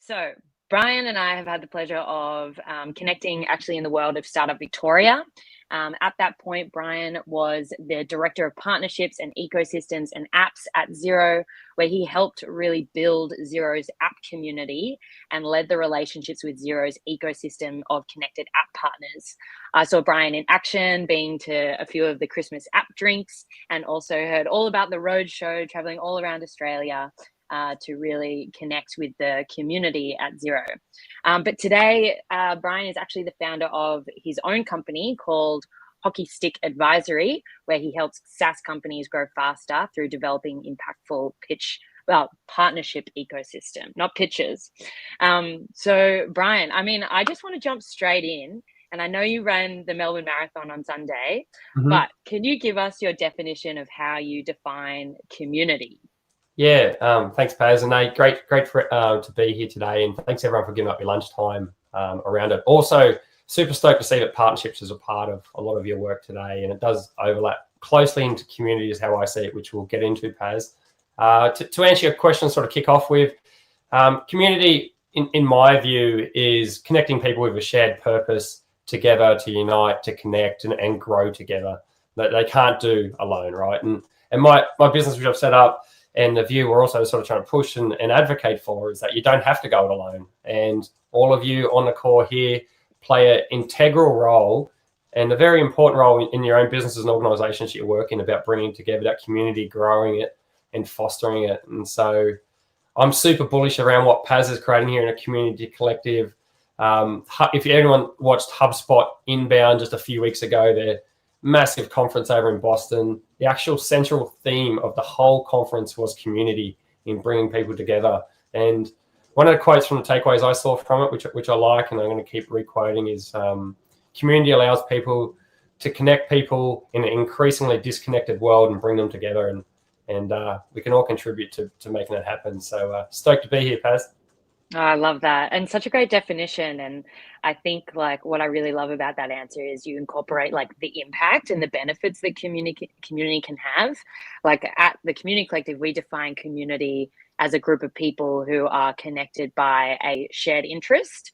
So Bryan and I have had the pleasure of connecting actually in the world of Startup Victoria. At that point, Bryan was the Director of Partnerships and Ecosystems and Apps at Xero, where he helped really build Xero's app community and led the relationships with Xero's ecosystem of connected app partners. I saw Bryan in action, being to a few of the Christmas app drinks, and also heard all about the roadshow, traveling all around Australia to really connect with the community at Xero. But today, Bryan is actually the founder of his own company called Hockeystick Advisory, where he helps SaaS companies grow faster through developing impactful partnership ecosystem, not pitches. So Bryan, I just want to jump straight in. And I know you ran the Melbourne Marathon on Sunday, but can you give us your definition of how you define community? Yeah, thanks, Paz, and great to be here today, and thanks everyone for giving up your lunchtime around it. Also, super stoked to see that partnerships is a part of a lot of your work today, and it does overlap closely into community is how I see it, which we'll get into, Paz. To answer your question, sort of kick off with, community, in my view, is connecting people with a shared purpose together to unite, to connect, and grow together. That they can't do alone, right? And my business, which I've set up, and the view we're also sort of trying to push and advocate for is that you don't have to go it alone. And all of you on the call here play an integral role and a very important role in your own businesses and organizations you work in about bringing together that community, growing it and fostering it. And so I'm super bullish around what Paz is creating here in a community collective. If anyone watched HubSpot Inbound just a few weeks ago, their massive conference over in Boston, the actual central theme of the whole conference was community in bringing people together. And one of the quotes from the takeaways I saw from it, which I like, and I'm going to keep re-quoting, is community allows people to connect people in an increasingly disconnected world and bring them together. And we can all contribute to making that happen. So stoked to be here, Paz. Oh, I love that. And such a great definition. And I think what I really love about that answer is you incorporate the impact and the benefits that community can have. At the Community Collective, we define community as a group of people who are connected by a shared interest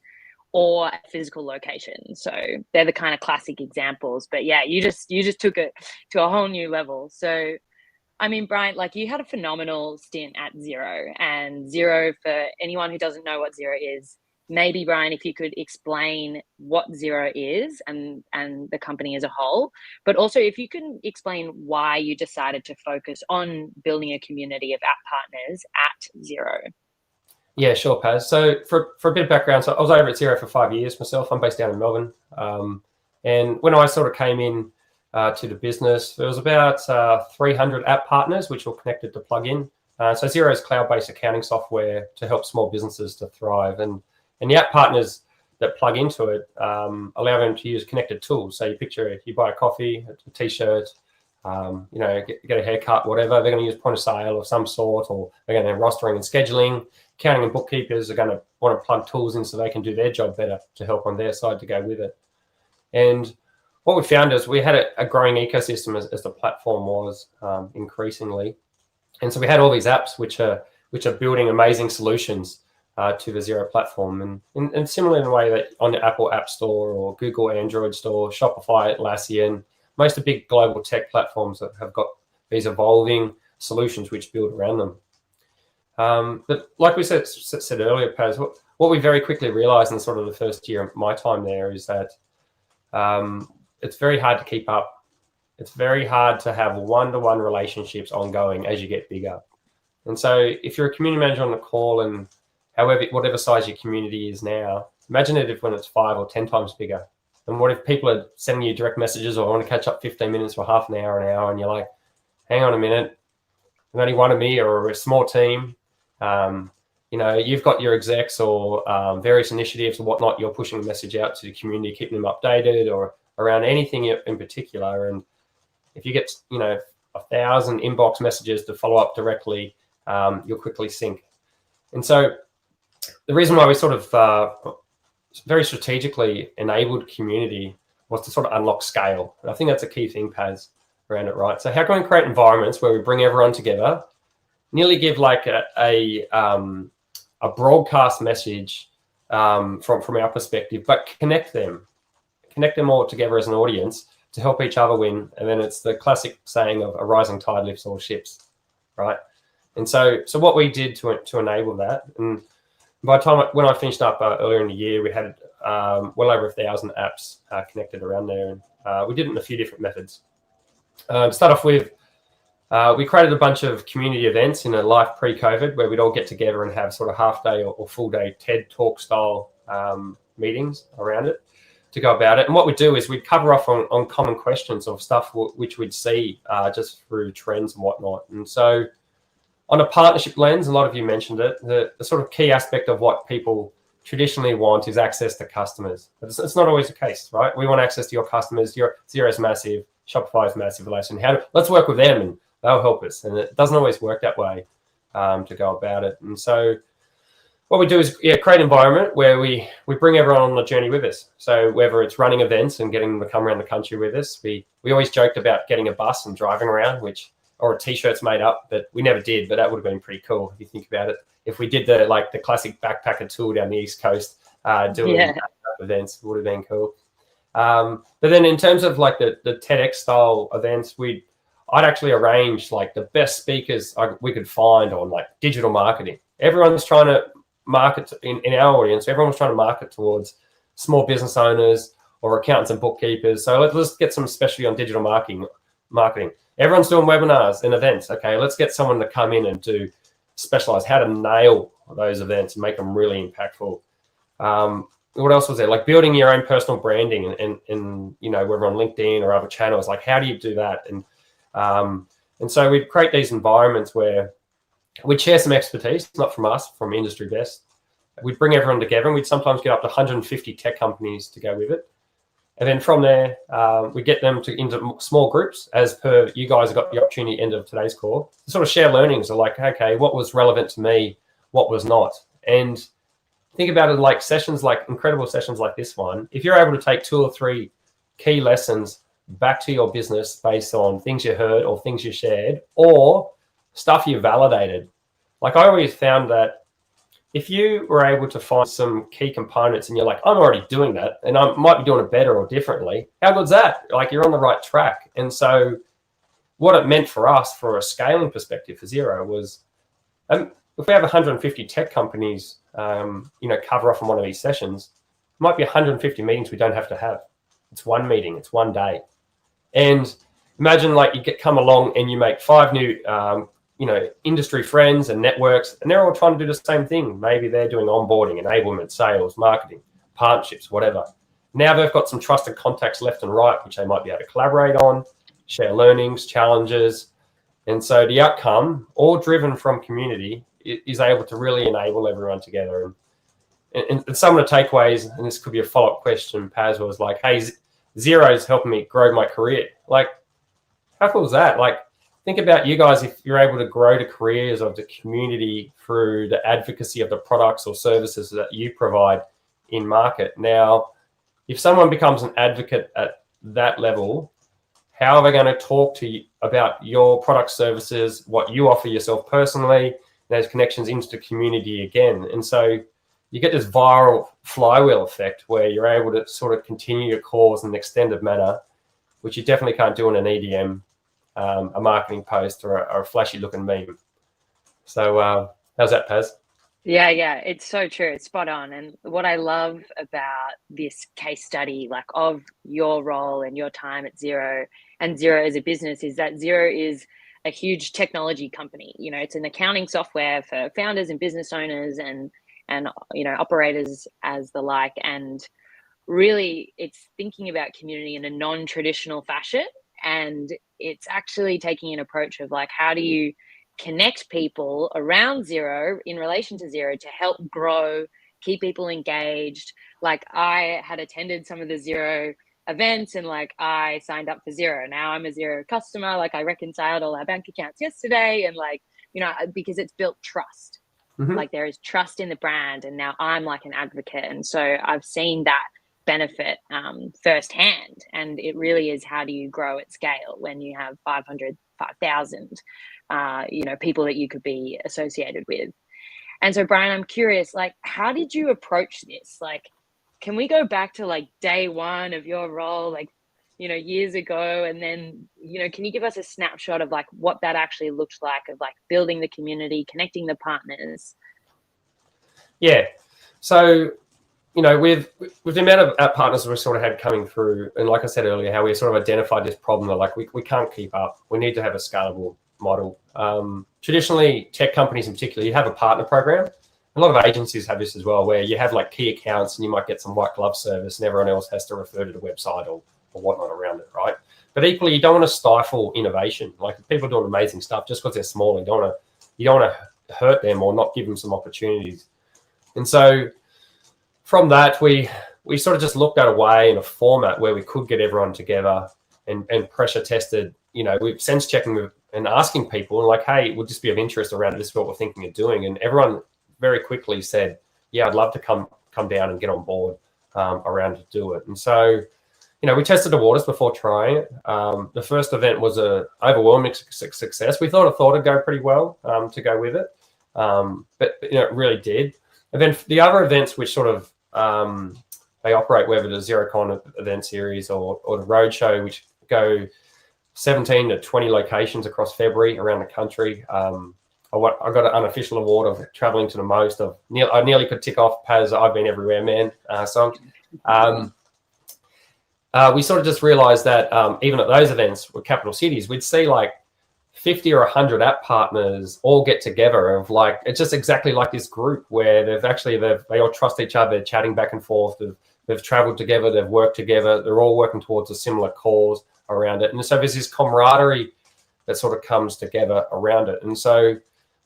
or a physical location. So they're the kind of classic examples. But yeah, you just took it to a whole new level. So Bryan, you had a phenomenal stint at Xero, and Xero, for anyone who doesn't know what Xero is, maybe Bryan, if you could explain what Xero is and the company as a whole, but also if you can explain why you decided to focus on building a community of app partners at Xero. Yeah, sure, Paz. So for a bit of background, so I was over at Xero for 5 years myself. I'm based down in Melbourne. And when I sort of came in to the business, there was about 300 app partners which were connected to plug in. So Xero is cloud-based accounting software to help small businesses to thrive. And the app partners that plug into it allow them to use connected tools. So you picture it, you buy a coffee, a t-shirt, get a haircut, whatever. They're going to use point of sale of some sort, or they're going to rostering and scheduling. Accounting and bookkeepers are going to want to plug tools in so they can do their job better to help on their side to go with it. And what we found is we had a growing ecosystem as the platform was increasingly. And so we had all these apps which are building amazing solutions to the Xero platform. And similar in a way that on the Apple App Store or Google Android Store, Shopify, Atlassian, most of the big global tech platforms that have got these evolving solutions which build around them. But like we said earlier, Paz, what we very quickly realized in sort of the first year of my time there is that it's very hard to keep up. It's very hard to have one-to-one relationships ongoing as you get bigger. And so if you're a community manager on the call, and whatever size your community is now, imagine it when it's 5 or 10 times bigger. And what if people are sending you direct messages or want to catch up 15 minutes or half an hour, and you're like, hang on a minute, there's only one of me or a small team. You've got your execs or various initiatives or whatnot. You're pushing a message out to the community, keeping them updated or around anything in particular. And if you get, 1,000 inbox messages to follow up directly, you'll quickly sink. And so the reason why we sort of very strategically enabled community was to sort of unlock scale. And I think that's a key thing, Paz, around it, right? So how can we create environments where we bring everyone together, nearly give like a a broadcast message from our perspective, but connect them all together as an audience to help each other win. And then it's the classic saying of a rising tide lifts all ships, right? And so what we did to enable that, and by the time when I finished up earlier in the year, we had well over 1,000 apps connected around there, and we did it in a few different methods. To start off with, we created a bunch of community events in a life pre-COVID where we'd all get together and have sort of half-day or full-day TED Talk style meetings around it to go about it. And what we do is we'd cover off on common questions of stuff which we'd see just through trends and whatnot. And so on a partnership lens, a lot of you mentioned it, the sort of key aspect of what people traditionally want is access to customers. But it's not always the case, right? We want access to your customers. Xero's massive, Shopify's massive relation. Let's work with them and they'll help us. And it doesn't always work that way to go about it. And so what we do is create an environment where we bring everyone on the journey with us. So whether it's running events and getting them to come around the country with us, we always joked about getting a bus and driving around, or T-shirts made up, but we never did. But that would have been pretty cool if you think about it. If we did the classic backpacker tour down the East Coast doing events, it would have been cool. But then in terms of like the TEDx style events, I'd actually arrange like the best speakers we could find on like digital marketing. Everyone's trying to market in our audience. Everyone's trying to market towards small business owners or accountants and bookkeepers. So let's get some specialty on digital marketing. Everyone's doing webinars and events. Okay, let's get someone to come in and specialize how to nail those events and make them really impactful. What else was there? Like building your own personal branding and whether on LinkedIn or other channels, like how do you do that? And so we'd create these environments where we'd share some expertise, not from us, from industry best. We'd bring everyone together and we'd sometimes get up to 150 tech companies to go with it. And then from there, we get them into small groups as per you guys have got the opportunity at the end of today's call to sort of share learnings of like, okay, what was relevant to me, what was not. And think about it like sessions, like incredible sessions like this one. If you're able to take 2 or 3 key lessons back to your business based on things you heard or things you shared or stuff you validated. Like I always found that if you were able to find some key components and you're like, I'm already doing that and I might be doing it better or differently, how good's that? Like you're on the right track. And so what it meant for us for a scaling perspective for Xero was if we have 150 tech companies, cover off on one of these sessions, it might be 150 meetings we don't have to have. It's one meeting, it's one day. And imagine like you come along and you make 5 new industry friends and networks, and they're all trying to do the same thing. Maybe they're doing onboarding, enablement, sales, marketing, partnerships, whatever. Now they've got some trusted contacts left and right, which they might be able to collaborate on, share learnings, challenges. And so the outcome, all driven from community, is able to really enable everyone together. And some of the takeaways, and this could be a follow-up question, Paz, was like, hey, Xero's helping me grow my career. Like, how cool is that? Like, think about you guys if you're able to grow the careers of the community through the advocacy of the products or services that you provide in market. Now, if someone becomes an advocate at that level, how are they going to talk to you about your product services, what you offer yourself personally, those connections into the community again? And so you get this viral flywheel effect where you're able to sort of continue your cause in an extended manner, which you definitely can't do in an EDM, a marketing post or a flashy looking meme. So how's that, Paz? Yeah, it's so true. It's spot on. And what I love about this case study, like of your role and your time at Xero and Xero as a business, is that Xero is a huge technology company. It's an accounting software for founders and business owners and operators as the like. And really, it's thinking about community in a non-traditional fashion. And it's actually taking an approach of like, how do you connect people around Xero in relation to Xero to help grow, keep people engaged. Like I had attended some of the Xero events and like I signed up for Xero. Now I'm a Xero customer. Like I reconciled all our bank accounts yesterday and like, because it's built trust. Mm-hmm. Like there is trust in the brand and now I'm like an advocate. And so I've seen that benefit firsthand. And it really is, how do you grow at scale when you have 500, 5,000 people that you could be associated with. And so, Bryan, I'm curious, like, how did you approach this? Like, can we go back to like day one of your role, like, years ago? And then, can you give us a snapshot of like what that actually looked like, of like building the community, connecting the partners? Yeah. So, with the amount of app partners we sort of had coming through, and like I said earlier, how we sort of identified this problem that like we can't keep up. We need to have a scalable model. Traditionally, tech companies in particular, you have a partner program. A lot of agencies have this as well, where you have like key accounts and you might get some white glove service and everyone else has to refer to the website or whatnot around it, right? But equally, you don't want to stifle innovation. Like, people are doing amazing stuff, just because they're small, you don't want to hurt them or not give them some opportunities. And so from that, we sort of just looked at a way and a format where we could get everyone together and pressure tested, we've sense checking and asking people like, hey, would this be of interest around it? This is what we're thinking of doing. And everyone very quickly said, yeah, I'd love to come down and get on board around to do it. And so, we tested the waters before trying it. The first event was a overwhelming success. We thought it'd go pretty well to go with it, but it really did. And then the other events, which sort of they operate, whether the XeroCon event series or the roadshow, which go 17 to 20 locations across February around the country. I got an unofficial award of traveling to the most. I nearly could tick off, Paz, I've been everywhere, man. We sort of just realized that even at those events with capital cities, we'd see like 50 or 100 app partners all get together of like, it's just exactly like this group where they all trust each other, they're chatting back and forth, they've traveled together, they've worked together, they're all working towards a similar cause around it. And so there's this camaraderie that sort of comes together around it. And so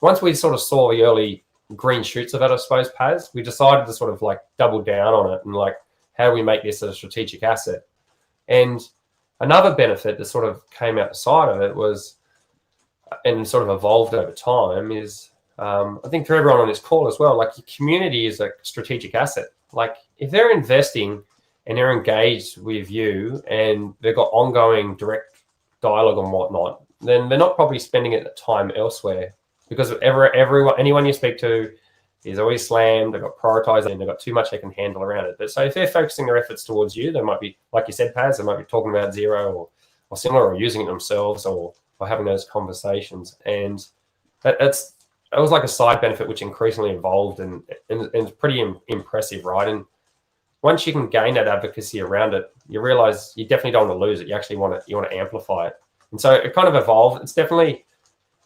once we sort of saw the early green shoots of it, I suppose, Paz, we decided to sort of like double down on it and like, how do we make this a strategic asset? And another benefit that sort of came out the side of it was, and sort of evolved over time, is I think for everyone on this call as well, like, your community is a strategic asset. Like, if they're investing and they're engaged with you and they've got ongoing direct dialogue and whatnot, then they're not probably spending it time elsewhere, because anyone you speak to is always slammed, they've got prioritized and they've got too much they can handle around it. But so if they're focusing their efforts towards you, they might be, like you said, Paz, they might be talking about Xero or similar, or using it themselves or having those conversations. And it was like a side benefit which increasingly evolved and it's pretty impressive, right? And once you can gain that advocacy around it, you realize you definitely don't want to lose it. You actually want to amplify it. And so it kind of evolved.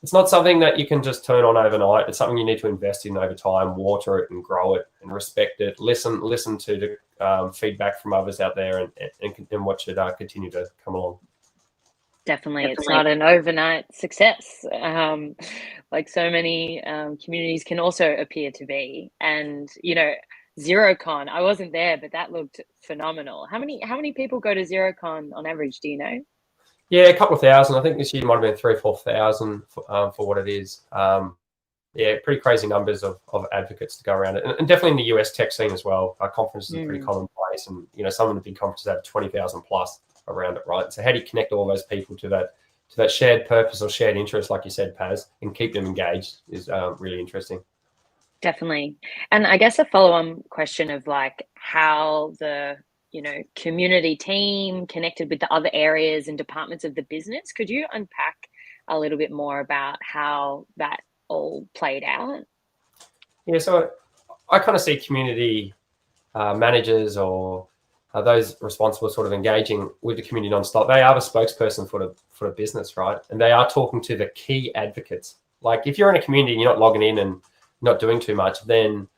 It's not something that you can just turn on overnight. It's something you need to invest in over time, water it and grow it and respect it. Listen to the feedback from others out there and watch it continue to come along. Definitely. It's not an overnight success, like so many communities can also appear to be. And XeroCon, I wasn't there, but that looked phenomenal. How many people go to XeroCon on average? Do you know? Yeah, a couple of thousand. I think this year might have been 3,000 or 4,000 for what it is. Yeah, pretty crazy numbers of advocates to go around it, and definitely in the US tech scene as well. Our conferences are pretty commonplace, and some of the big conferences have 20,000 plus around it, right? So how do you connect all those people to that shared purpose or shared interest, like you said, Paz, and keep them engaged is really interesting. Definitely. And I guess a follow-on question of like how the community team connected with the other areas and departments of the business. Could you unpack a little bit more about how that all played out? Yeah, so I kind of see community managers or those responsible sort of engaging with the community nonstop. They are the spokesperson for the business, right? And they are talking to the key advocates. Like, if you're in a community and you're not logging in and not doing too much, then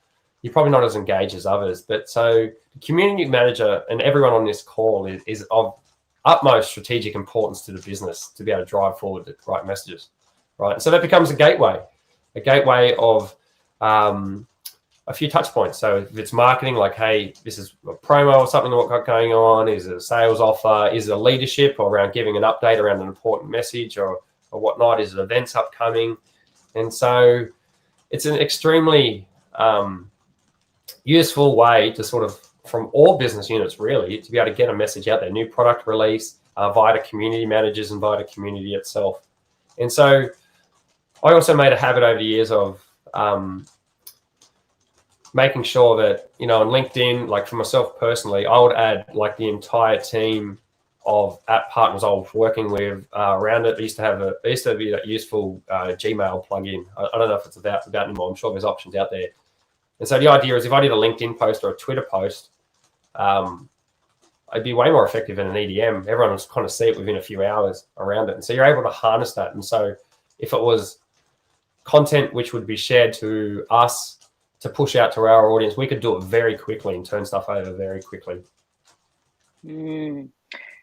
you're probably not as engaged as others. But so the community manager and everyone on this call is of utmost strategic importance to the business to be able to drive forward the right messages, right? And so that becomes a gateway of a few touch points. So if it's marketing, like, hey, this is a promo or something that we've got going on, is it a sales offer, is it a leadership or around giving an update around an important message or whatnot, is it events upcoming? And so it's an extremely useful way to sort of, from all business units really, to be able to get a message out there, new product release via community managers and via the community itself. And so I also made a habit over the years of making sure that, on LinkedIn, like for myself personally, I would add like the entire team of app partners I was working with around it. I used to be that useful Gmail plugin. I don't know if it's about anymore. I'm sure there's options out there. And so the idea is if I did a LinkedIn post or a Twitter post, I'd be way more effective than an EDM. Everyone will kind of see it within a few hours around it. And so you're able to harness that. And so if it was content which would be shared to us to push out to our audience, we could do it very quickly and turn stuff over very quickly.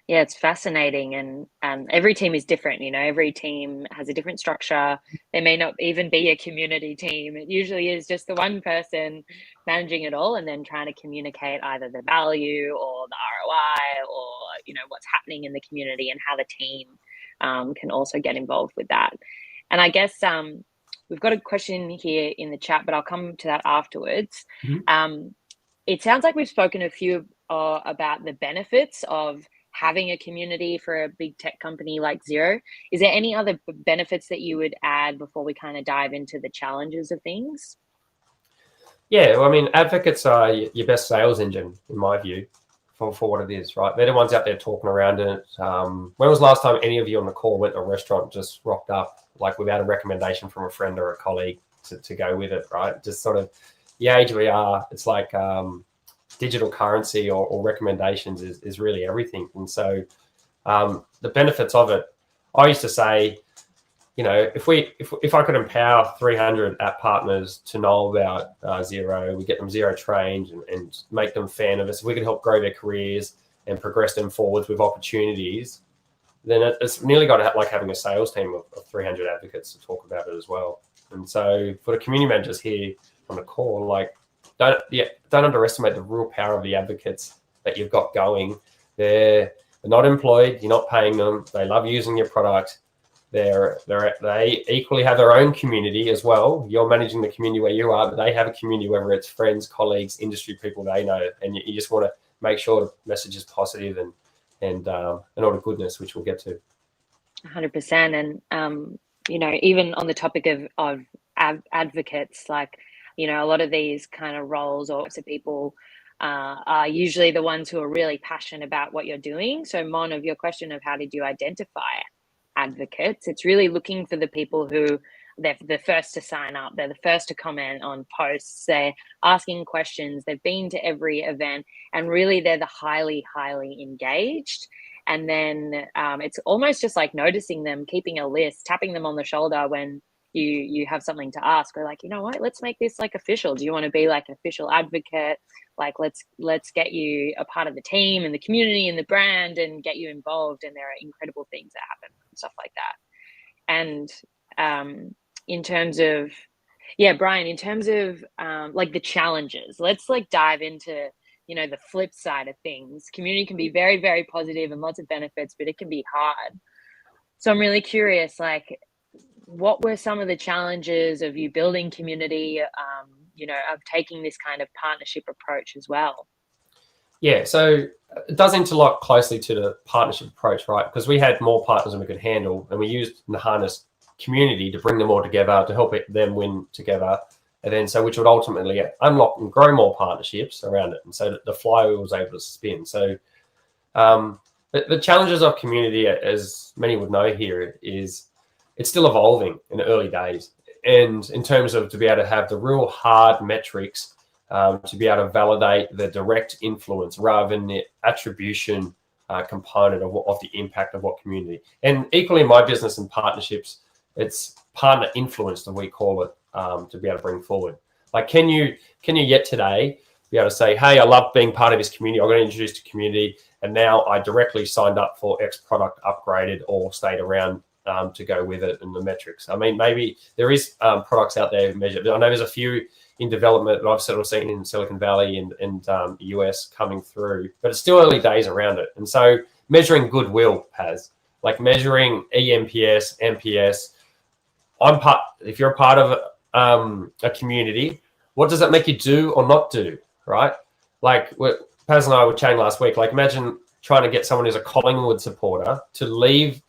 Yeah, it's fascinating. And every team is different. Every team has a different structure. There may not even be a community team. It usually is just the one person managing it all and then trying to communicate either the value or the ROI or, what's happening in the community and how the team can also get involved with that. And I guess we've got a question here in the chat, but I'll come to that afterwards. It sounds like we've spoken a few about the benefits of having a community for a big tech company like Xero. Is there any other benefits that you would add before we kind of dive into the challenges of things? Yeah, well, I mean, advocates are your best sales engine, in my view, for what it is, right? They're the ones out there talking around it. When was the last time any of you on the call went to a restaurant, just rocked up, like without a recommendation from a friend or a colleague to go with it, right? Just sort of the age we are, it's like digital currency or recommendations is really everything. And so the benefits of it, I used to say, if I could empower 300 app partners to know about Xero, we get them Xero trained and make them fan of us. If we could help grow their careers and progress them forwards with opportunities, then it's nearly got to like having a sales team of 300 advocates to talk about it as well. And so for the community managers here on the call, like don't underestimate the real power of the advocates that you've got going. They're not employed. You're not paying them. They love using your product. They equally have their own community as well. You're managing the community where you are, but they have a community, whether it's friends, colleagues, industry people they know, and you just want to make sure the message is positive and all the goodness, which we'll get to. 100%. And even on the topic of advocates, like a lot of these kind of roles or so people are usually the ones who are really passionate about what you're doing. So Mon, of your question of how did you identify advocates, it's really looking for the people who they're the first to sign up, they're the first to comment on posts, they're asking questions, they've been to every event, and really they're the highly engaged. And then it's almost just like noticing them, keeping a list, tapping them on the shoulder when you have something to ask, or like, you know what, let's make this like official. Do you want to be like an official advocate? Like let's get you a part of the team and the community and the brand and get you involved. And there are incredible things that happen and stuff like that. And in terms of, Bryan, in terms of like the challenges, let's like dive into, the flip side of things. Community can be very, very positive and lots of benefits, but it can be hard. So I'm really curious, like, what were some of the challenges of you building community, of taking this kind of partnership approach as well? Yeah, so it does interlock closely to the partnership approach, right? Because we had more partners than we could handle, and we used the harness community to bring them all together to help them win together. And then which would ultimately unlock and grow more partnerships around it. And so the flywheel was able to spin. So the challenges of community, as many would know here, is it's still evolving in the early days. And in terms of to be able to have the real hard metrics to be able to validate the direct influence rather than the attribution component of the impact of what community. And equally in my business and partnerships, it's partner influence that we call it, to be able to bring forward. Like, can you yet today be able to say, hey, I love being part of this community. I got introduced to community, and now I directly signed up for X product, upgraded or stayed around to go with it and the metrics. I mean, maybe there is products out there measured. I know there's a few in development that I've sort of seen in Silicon Valley and the US coming through, but it's still early days around it. And so measuring goodwill like measuring EMPS, NPS. If you're a part of a community, what does that make you do or not do, right? Like Paz and I were chatting last week, like imagine trying to get someone who's a Collingwood supporter to leave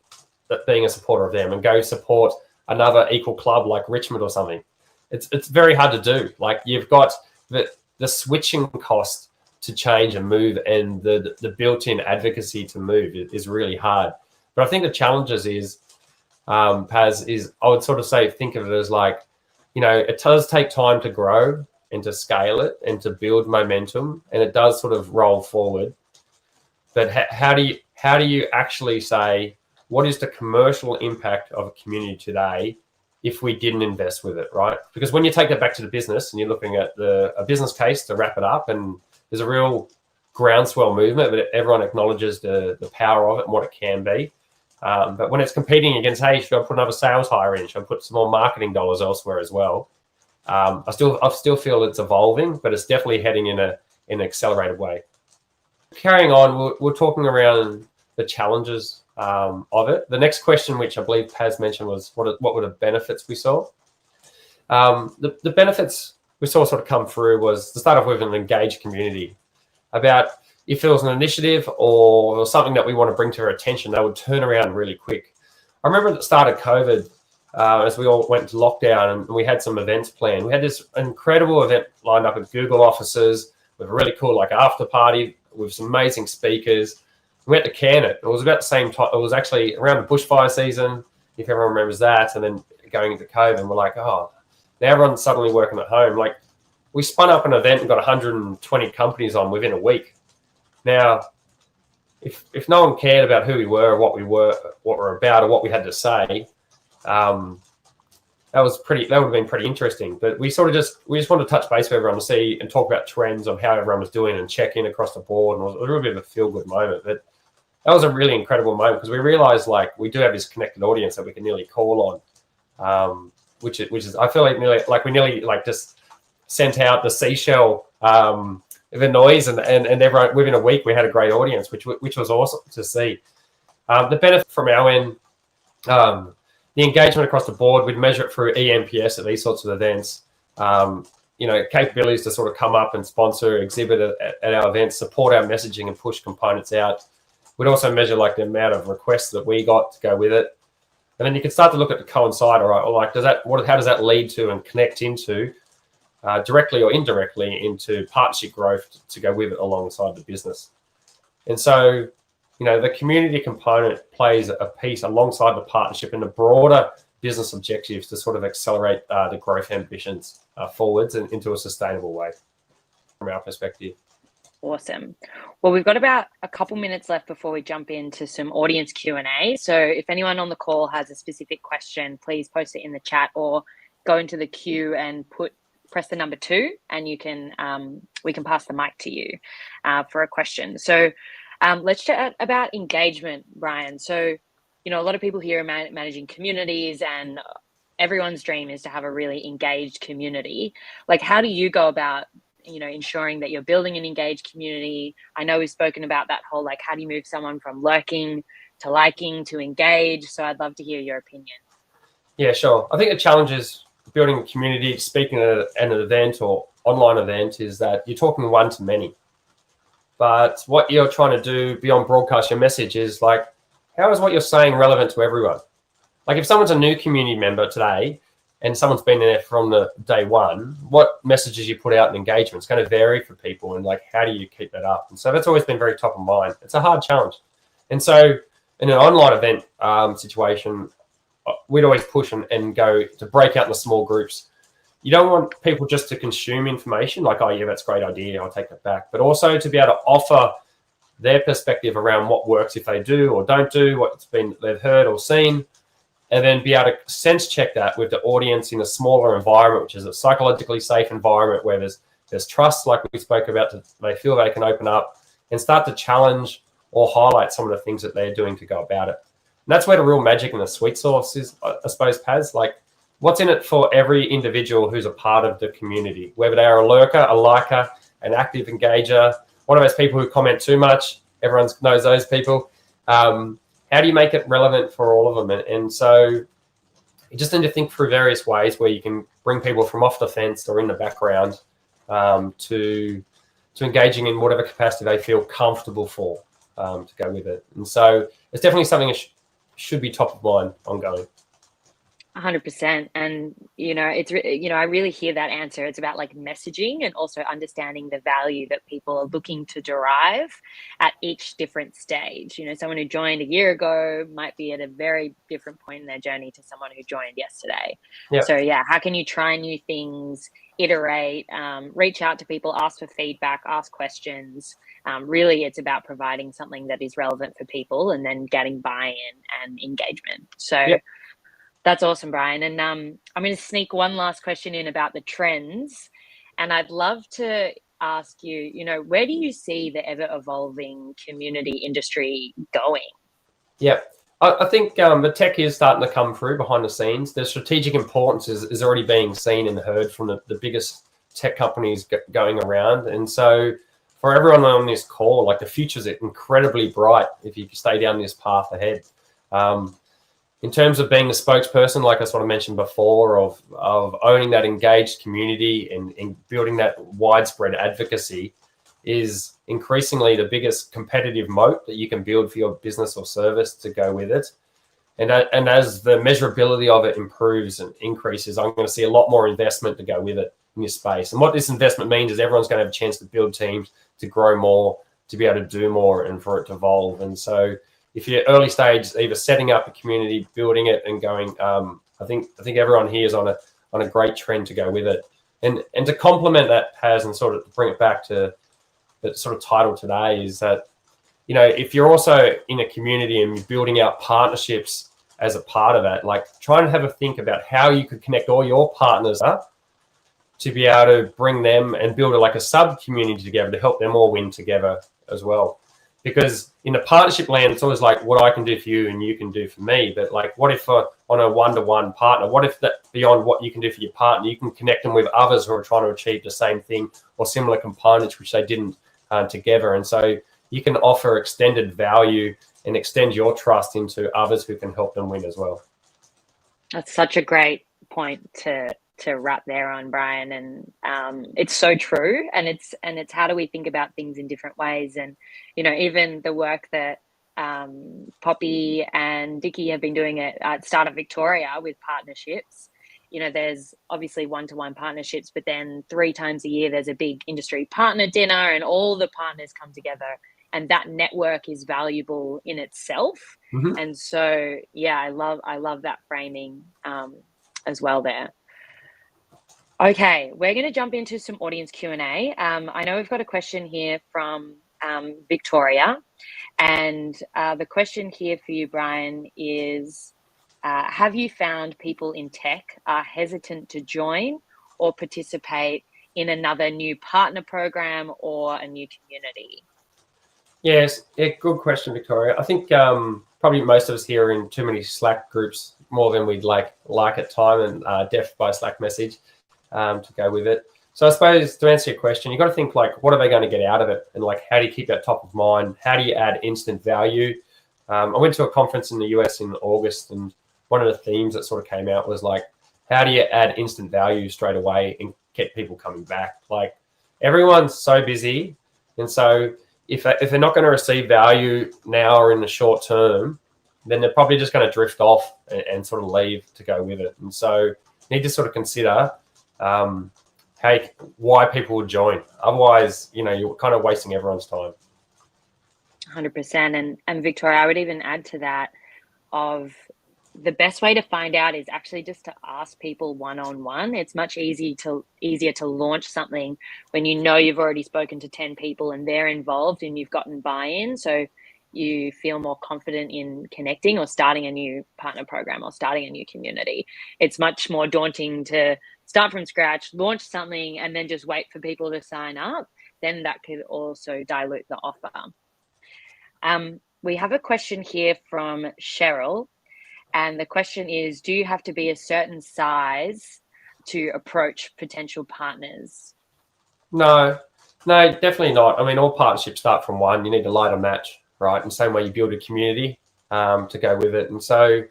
being a supporter of them and go support another equal club like Richmond or something. It's very hard to do. Like you've got the switching cost to change and move, and the built-in advocacy to move is really hard. But I think the challenges is, Paz, is I would sort of say, think of it as like, it does take time to grow and to scale it and to build momentum, and it does sort of roll forward. But how do you actually say, what is the commercial impact of a community today if we didn't invest with it, right? Because when you take that back to the business and you're looking at a business case to wrap it up, and there's a real groundswell movement, but everyone acknowledges the power of it and what it can be. But when it's competing against, hey, should I put another sales hire in? Should I put some more marketing dollars elsewhere as well? I still feel it's evolving, but it's definitely heading in an accelerated way. Carrying on, we're talking around the challenges of it. The next question, which I believe Paz mentioned, was what were the benefits we saw? The benefits we saw sort of come through was to start off with an engaged community. About if there was an initiative or something that we want to bring to their attention, they would turn around really quick. I remember at the start of COVID, as we all went into lockdown and we had some events planned. We had this incredible event lined up at Google offices with a really cool after party with some amazing speakers. We had to can it. It was about the same time. It was actually around the bushfire season, if everyone remembers that, and then going into COVID. And we're like, oh, now everyone's suddenly working at home. Like, we spun up an event and got 120 companies on within a week. Now, if no one cared about who we were, what we're about, or what we had to say, that would have been pretty interesting. But we just wanted to touch base with everyone to see and talk about trends on how everyone was doing and check in across the board. And it was a little bit of a feel good moment. But that was a really incredible moment because we realized we do have this connected audience that we can nearly call on, which is I feel like we nearly just sent out the seashell the noise and everyone within a week we had a great audience, which was awesome to see. The benefit from our end, the engagement across the board, we'd measure it through EMPS at these sorts of events. Capabilities to sort of come up and sponsor, exhibit at our events, support our messaging and push components out. We'd also measure the amount of requests that we got to go with it. And then you can start to look at the coincide, all right, or how does that lead to and connect into directly or indirectly into partnership growth to go with it alongside the business. And so, the community component plays a piece alongside the partnership and the broader business objectives to sort of accelerate the growth ambitions forwards and into a sustainable way from our perspective. Awesome. Well, we've got about a couple minutes left before we jump into some audience Q&A. So if anyone on the call has a specific question, please post it in the chat or go into the queue and press the number 2, and you can we can pass the mic to you for a question. So let's chat about engagement, Bryan. So, a lot of people here are managing communities, and everyone's dream is to have a really engaged community. How do you go about, ensuring that you're building an engaged community? I know we've spoken about that whole, how do you move someone from lurking to liking to engage? So I'd love to hear your opinion. Yeah, sure. I think the challenge is building a community, speaking at an event or online event, is that you're talking one to many. But what you're trying to do beyond broadcast your message is how is what you're saying relevant to everyone? If someone's a new community member today and someone's been there from the day one, what messages you put out in engagement is going to vary for people, and how do you keep that up? And so that's always been very top of mind. It's a hard challenge. And so in an online event situation, we'd always push and go to break out into small groups. You don't want people just to consume information oh, yeah, that's a great idea, I'll take that back. But also to be able to offer their perspective around what works if they do or don't do, they've heard or seen, and then be able to sense check that with the audience in a smaller environment, which is a psychologically safe environment where there's trust, like we spoke about, they feel they can open up and start to challenge or highlight some of the things that they're doing to go about it. And that's where the real magic and the sweet sauce is, I suppose, Paz. What's in it for every individual who's a part of the community, whether they are a lurker, a liker, an active engager, one of those people who comment too much. Everyone knows those people. How do you make it relevant for all of them? And so you just need to think through various ways where you can bring people from off the fence or in the background to engaging in whatever capacity they feel comfortable for to go with it. And so it's definitely something that should be top of mind ongoing. 100%. And, I really hear that answer. It's about like messaging and also understanding the value that people are looking to derive at each different stage. Someone who joined a year ago might be at a very different point in their journey to someone who joined yesterday. Yeah. So, yeah, how can you try new things, iterate, reach out to people, ask for feedback, ask questions? Really, it's about providing something that is relevant for people and then getting buy-in and engagement. So, Yeah. that's awesome, Bryan. And I'm going to sneak one last question in about the trends. And I'd love to ask you, where do you see the ever evolving community industry going? Yeah. I think the tech is starting to come through behind the scenes. The strategic importance is already being seen and heard from the biggest tech companies going around. And so for everyone on this call, like the future's incredibly bright if you stay down this path ahead. In terms of being a spokesperson, like I sort of mentioned before, of owning that engaged community and building that widespread advocacy is increasingly the biggest competitive moat that you can build for your business or service to go with it. And as the measurability of it improves and increases, I'm going to see a lot more investment to go with it in your space. And what this investment means is everyone's going to have a chance to build teams, to grow more, to be able to do more, and for it to evolve. And so if you're early stage, either setting up a community, building it, and going, I think everyone here is on a great trend to go with it. And to complement that, Paz, and sort of bring it back to the sort of title today, is that, if you're also in a community and you're building out partnerships as a part of that, like try and have a think about how you could connect all your partners up to be able to bring them and build a sub community together to help them all win together as well. Because in the partnership land, it's always like what I can do for you and you can do for me. But like, what if on a one-to-one partner, what if that beyond what you can do for your partner, you can connect them with others who are trying to achieve the same thing or similar components which they didn't together. And so you can offer extended value and extend your trust into others who can help them win as well. That's such a great point to wrap there on, Bryan. And it's so true. And it's how do we think about things in different ways? And, even the work that Poppy and Dickie have been doing at Startup Victoria with partnerships. There's obviously one-to-one partnerships, but then 3 times a year, there's a big industry partner dinner and all the partners come together, and that network is valuable in itself. Mm-hmm. And so, yeah, I love that framing as well there. Okay, we're going to jump into some audience Q&A. I know we've got a question here from Victoria, and the question here for you, Bryan, is have you found people in tech are hesitant to join or participate in another new partner program or a new community? Yes, good question, Victoria. I think probably most of us here are in too many Slack groups, more than we'd like at time, and deaf by Slack message to go with it. So I suppose to answer your question, you've got to think like, what are they going to get out of it? And like, how do you keep that top of mind? How do you add instant value? I went to a conference in the US in August, and one of the themes that sort of came out was like, how do you add instant value straight away and get people coming back? Like, everyone's so busy. And so if they're not going to receive value now or in the short term, then they're probably just going to drift off and sort of leave to go with it. And so you need to sort of consider why people would join. Otherwise, you're kind of wasting everyone's time. 100%. And Victoria, I would even add to that of the best way to find out is actually just to ask people one-on-one. It's much easier to launch something when you've already spoken to 10 people and they're involved and you've gotten buy-in. So you feel more confident in connecting or starting a new partner program or starting a new community. It's much more daunting to start from scratch, launch something, and then just wait for people to sign up. Then that could also dilute the offer. We have a question here from Cheryl. And the question is, do you have to be a certain size to approach potential partners? No, definitely not. I mean, all partnerships start from one. You need to light a match, right? And same way you build a community to go with it. And so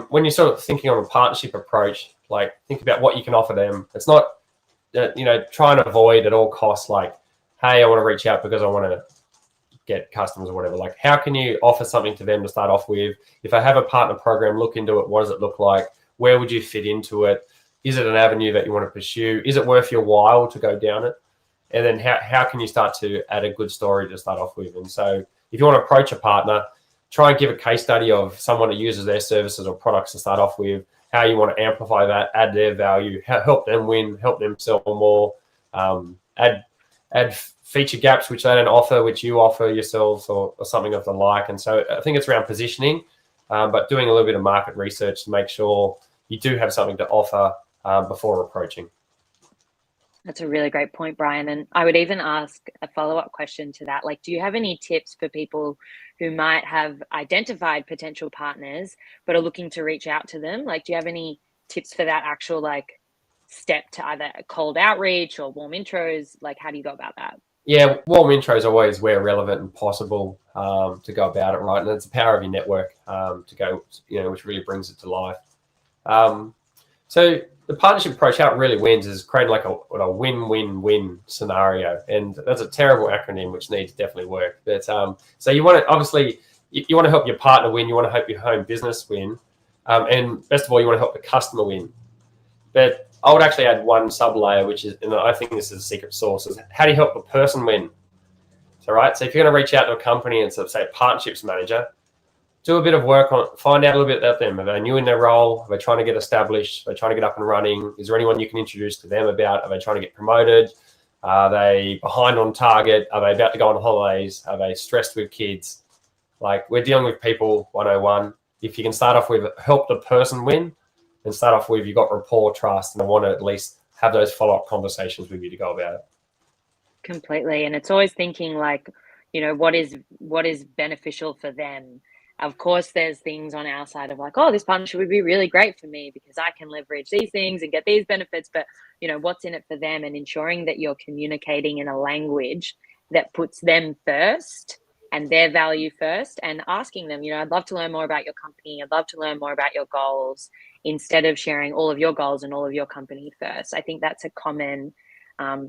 when you're sort of thinking on a partnership approach, like think about what you can offer them. It's not, trying to avoid at all costs, like, hey, I want to reach out because I want to get customers or whatever. Like, how can you offer something to them to start off with? If I have a partner program, look into it. What does it look like? Where would you fit into it? Is it an avenue that you want to pursue? Is it worth your while to go down it? And then how can you start to add a good story to start off with? And so if you want to approach a partner, try and give a case study of someone that uses their services or products to start off with, how you want to amplify that, add their value, help them win, help them sell more, add feature gaps which they don't offer, which you offer yourselves, or something of the like. And so I think it's around positioning, but doing a little bit of market research to make sure you do have something to offer before approaching. That's a really great point, Bryan. And I would even ask a follow-up question to that. Like, do you have any tips for people who might have identified potential partners but are looking to reach out to them? Like, do you have any tips for that actual like step to either cold outreach or warm intros? Like, how do you go about that? Yeah, warm intros are always where relevant and possible to go about it, right? And it's the power of your network to go, which really brings it to life. So the partnership approach, how it really wins, is creating like a win-win-win scenario, and that's a terrible acronym which needs to definitely work. But so you want to obviously you want to help your partner win, you want to help your home business win, and best of all, you want to help the customer win. But I would actually add one sub layer, which is, and I think this is a secret sauce, is how do you help the person win? So right, so if you're going to reach out to a company and say a partnerships manager, do a bit of work on, find out a little bit about them. Are they new in their role? Are they trying to get established? Are they trying to get up and running? Is there anyone you can introduce to them about? Are they trying to get promoted? Are they behind on target? Are they about to go on holidays? Are they stressed with kids? Like, we're dealing with people 101. If you can start off with help the person win, and start off with you've got rapport, trust, and I want to at least have those follow-up conversations with you to go about it. Completely. And it's always thinking like, what is beneficial for them. Of course, there's things on our side of like, oh, this partnership would be really great for me because I can leverage these things and get these benefits. But, what's in it for them, and ensuring that you're communicating in a language that puts them first and their value first, and asking them, I'd love to learn more about your company. I'd love to learn more about your goals, instead of sharing all of your goals and all of your company first. I think that's a common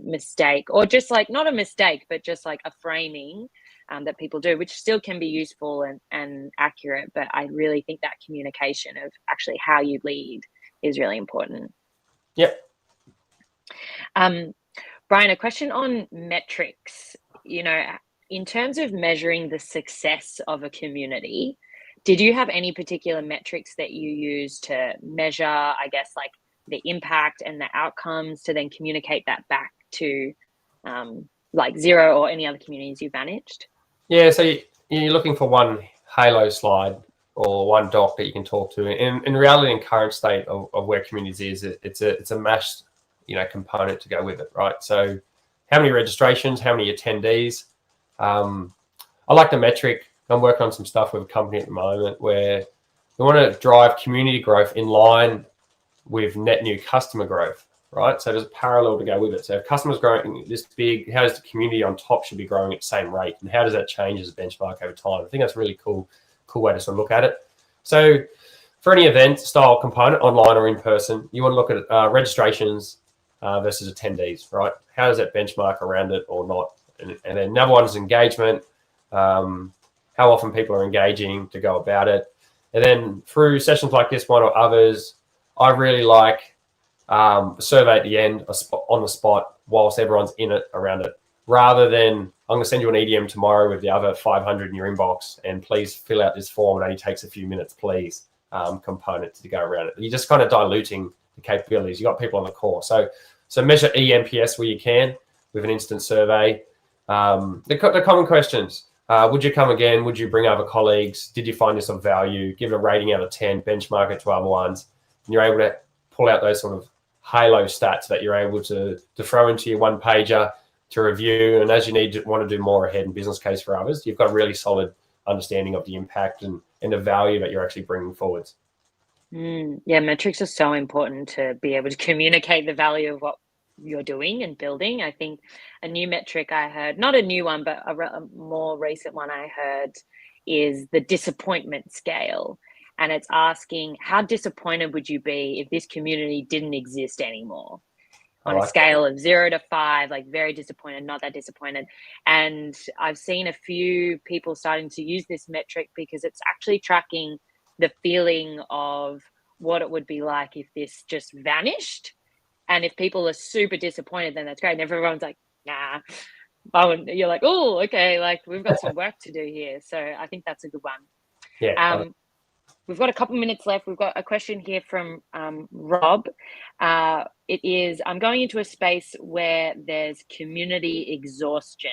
mistake, or just like not a mistake, but just like a framing that people do, which still can be useful and accurate. But I really think that communication of actually how you lead is really important. Yep. Bryan, a question on metrics. In terms of measuring the success of a community, did you have any particular metrics that you use to measure, I guess, like the impact and the outcomes to then communicate that back to like Xero or any other communities you've managed? Yeah, so you're looking for one Halo slide or one doc that you can talk to. In reality, in current state of where communities is, it's a mashed component to go with it, right? So how many registrations, how many attendees? I like the metric. I'm working on some stuff with a company at the moment where we want to drive community growth in line with net new customer growth, right? So there's a parallel to go with it. So if customers growing this big, how does the community on top should be growing at the same rate? And how does that change as a benchmark over time? I think that's a really cool way to sort of look at it. So for any event style component, online or in person, you want to look at registrations versus attendees, right? How does that benchmark around it or not? And then another one is engagement. How often people are engaging to go about it. And then through sessions like this one or others, I really like a survey at the end, on the spot, whilst everyone's in it, around it, rather than I'm going to send you an EDM tomorrow with the other 500 in your inbox, and please fill out this form. It only takes a few minutes, please, component to go around it. You're just kind of diluting the capabilities. You've got people on the call. So measure eNPS where you can with an instant survey. The common questions. Would you come again? Would you bring other colleagues? Did you find this of value? Give it a rating out of 10, benchmark it to other ones. And you're able to pull out those sort of halo stats that you're able to throw into your one pager to review. And as you want to do more ahead in business case for others, you've got a really solid understanding of the impact and the value that you're actually bringing forwards. Yeah, metrics are so important to be able to communicate the value of what you're doing and building. I think a new metric I heard, not a new one, but a more recent one I heard, is the disappointment scale. And it's asking, how disappointed would you be if this community didn't exist anymore? On a scale of 0 to 5, like very disappointed, not that disappointed. And I've seen a few people starting to use this metric because it's actually tracking the feeling of what it would be like if this just vanished. And if people are super disappointed, then that's great. And everyone's like, nah. Oh, and you're like, oh, okay, like we've got some work to do here. So I think that's a good one. Yeah. We've got a couple minutes left. We've got a question here from Rob. It is, I'm going into a space where there's community exhaustion.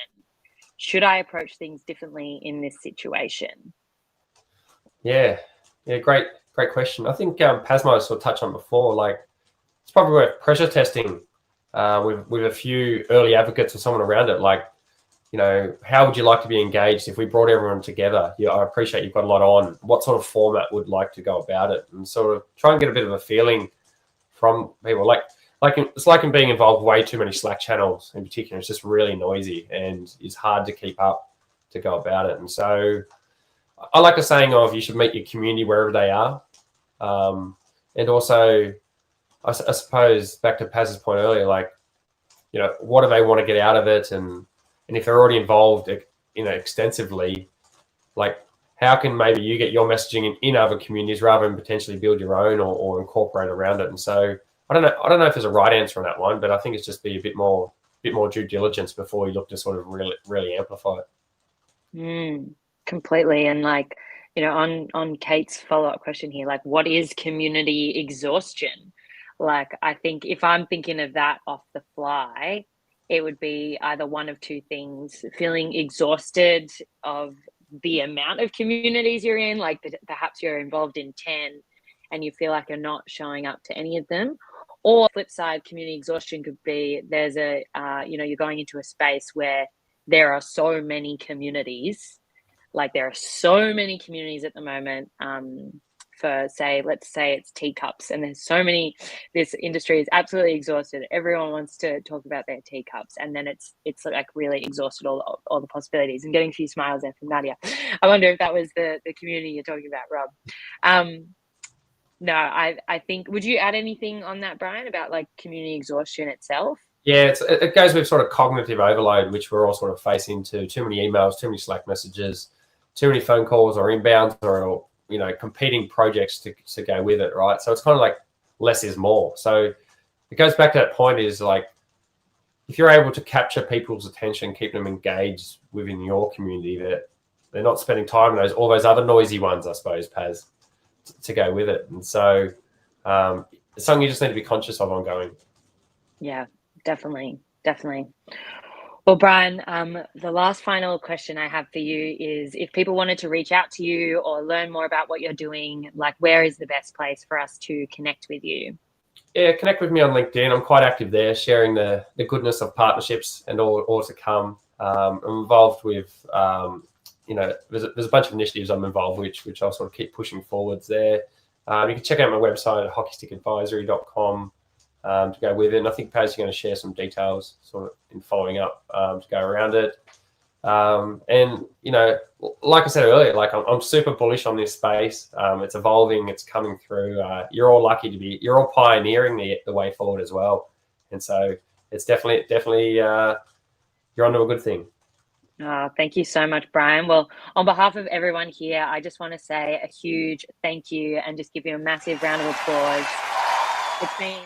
Should I approach things differently in this situation? Yeah. Great question. I think Pasmo sort of touched on before. Like, it's probably worth pressure testing with a few early advocates or someone around it. Like, how would you like to be engaged if we brought everyone together? Yeah, I appreciate you've got a lot on. What sort of format would like to go about it, and sort of try and get a bit of a feeling from people. It's like in being involved with way too many Slack channels in particular. It's just really noisy and it's hard to keep up to go about it. And so I like the saying of you should meet your community wherever they are. And also, I suppose back to Paz's point earlier, like, what do they want to get out of it? And if they're already involved, extensively, like, how can maybe you get your messaging in other communities rather than potentially build your own or incorporate around it? And so I don't know if there's a right answer on that one, but I think it's just be a bit more due diligence before you look to sort of really amplify it. Completely. And like, on Kate's follow-up question here, like, what is community exhaustion? Like, I think if I'm thinking of that off the fly, it would be either one of two things: feeling exhausted of the amount of communities you're in, like perhaps you're involved in 10 and you feel like you're not showing up to any of them. Or flip side, community exhaustion could be there's you're going into a space where there are so many communities. Like, there are so many communities at the moment for, let's say it's teacups, and there's so many, this industry is absolutely exhausted. Everyone wants to talk about their teacups, and then it's like really exhausted all the possibilities. And getting a few smiles there from Nadia. I wonder if that was the community you're talking about, Rob. No, I think, would you add anything on that, Bryan, about like community exhaustion itself? Yeah, it goes with sort of cognitive overload, which we're all sort of facing to too many emails, too many Slack messages, too many phone calls or inbounds or competing projects to go with it, right? So it's kind of like less is more. So it goes back to that point is like, if you're able to capture people's attention, keep them engaged within your community, that they're not spending time on all those other noisy ones, I suppose, Paz, to go with it. And so it's something you just need to be conscious of ongoing. Yeah, definitely. Well, Bryan, the last final question I have for you is, if people wanted to reach out to you or learn more about what you're doing, like, where is the best place for us to connect with you? Yeah, connect with me on LinkedIn. I'm quite active there, sharing the goodness of partnerships and all to come. I'm involved with, there's a bunch of initiatives I'm involved with, which I'll sort of keep pushing forwards there. You can check out my website at hockeystickadvisory.com. To go with it. And I think Paz is going to share some details sort of in following up to go around it. And, like I said earlier, like I'm super bullish on this space. It's evolving, it's coming through. You're all lucky you're all pioneering the way forward as well. And so it's definitely you're onto a good thing. Thank you so much, Bryan. Well, on behalf of everyone here, I just want to say a huge thank you and just give you a massive round of applause. It's been